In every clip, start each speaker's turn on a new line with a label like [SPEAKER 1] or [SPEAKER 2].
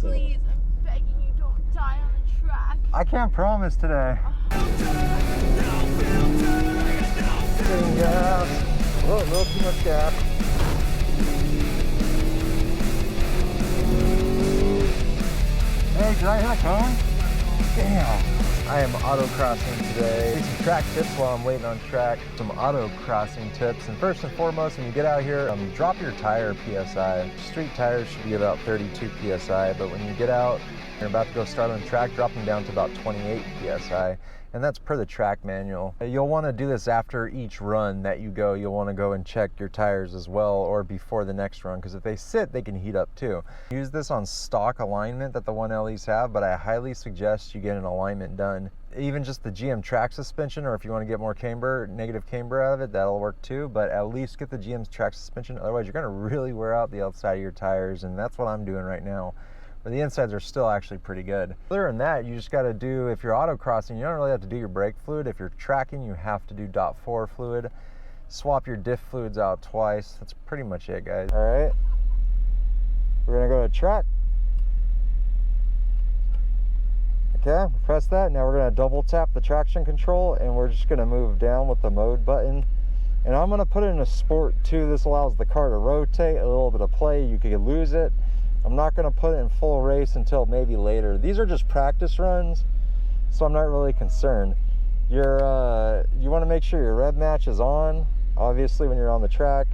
[SPEAKER 1] So.
[SPEAKER 2] Please, I'm begging you, don't die on the track.
[SPEAKER 1] I can't promise today. Getting gas. Oh, a little too much gas. Hey, did I hit a cone? Damn. I am autocrossing today. Some track tips while I'm waiting on track. Some autocrossing tips. And first and foremost, when you get out here, drop your tire PSI. Street tires should be about 32 PSI, but when you get out, you're about to go start on track, drop them down to about 28 PSI. And that's per the track manual. You'll want to do this after each run that you go. You'll want to go and check your tires as well, or before the next run, because if they sit, they can heat up too. Use this on stock alignment that the 1LEs have, but I highly suggest you get an alignment done. Even just the GM track suspension, or if you want to get more camber, negative camber out of it, that'll work too, but at least get the GM's track suspension. Otherwise, you're going to really wear out the outside of your tires, and that's what I'm doing right now. But the insides are still actually pretty good. Other than that, you just got to do, if you're autocrossing, you don't really have to do your brake fluid. If you're tracking, you have to do .4 fluid. Swap your diff fluids out twice. That's pretty much it, guys. All right, we're gonna go to track. Okay, press that. Now we're gonna double tap the traction control, and we're just gonna move down with the mode button. And I'm gonna put it in a sport too. This allows the car to rotate, a little bit of play. You could lose it. I'm not going to put it in full race until maybe later. These are just practice runs, so I'm not really concerned. You want to make sure your rev match is on, obviously, when you're on the track.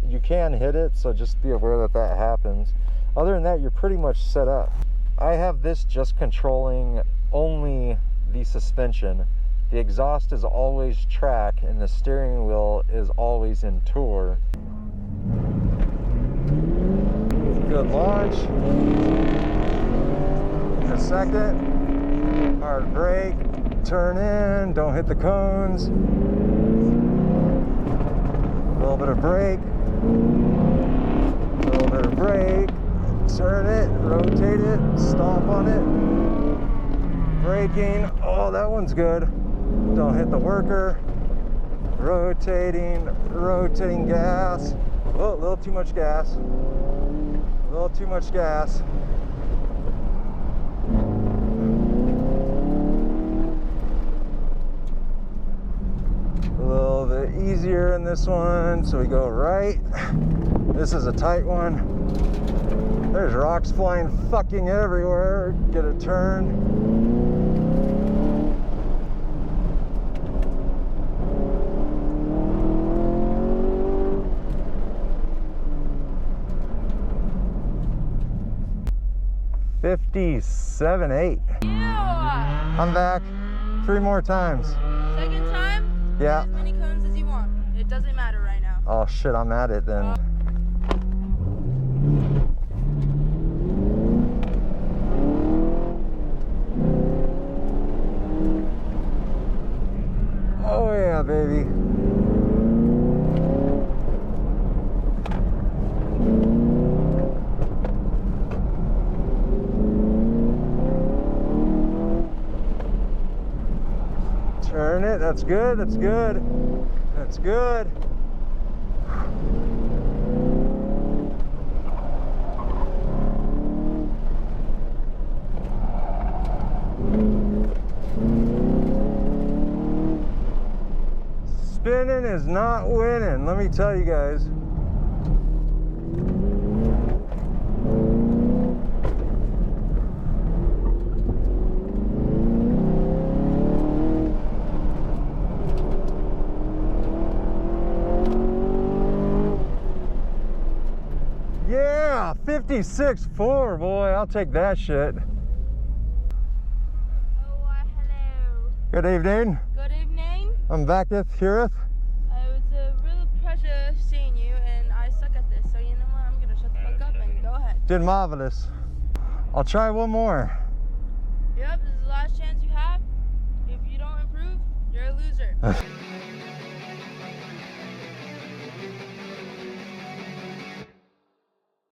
[SPEAKER 1] You can hit it, so just be aware that that happens. Other than that, you're pretty much set up. I have this just controlling only the suspension. The exhaust is always track, and the steering wheel is always in tour. Good launch. In a second. Hard brake. Turn in. Don't hit the cones. A little bit of brake. A little bit of brake. Turn it. Rotate it. Stomp on it. Braking. Oh, that one's good. Don't hit the worker. Rotating. Rotating gas. Oh, a little too much gas. A little too much gas. A little bit easier in this one, so we go right. This is a tight one. There's rocks flying fucking everywhere. Get a turn. $57.8.
[SPEAKER 2] Yeah.
[SPEAKER 1] I'm back 3 more times.
[SPEAKER 2] Second time?
[SPEAKER 1] Yeah.
[SPEAKER 2] As many cones as you want. It doesn't matter right now.
[SPEAKER 1] Oh shit, I'm at it then. Oh yeah, baby. Turn it. That's good. That's good. That's good. Spinning is not winning, let me tell you guys. Yeah, 56.4, boy, I'll take that shit.
[SPEAKER 2] Oh, hello.
[SPEAKER 1] Good evening.
[SPEAKER 2] Good evening.
[SPEAKER 1] I'm Vakith Hirith.
[SPEAKER 2] It was a real pleasure seeing you, and I suck at this, so you know what? I'm gonna shut the fuck up and go ahead.
[SPEAKER 1] Did marvelous. I'll try one more.
[SPEAKER 2] Yep, this is the last chance you have. If you don't improve, you're a loser.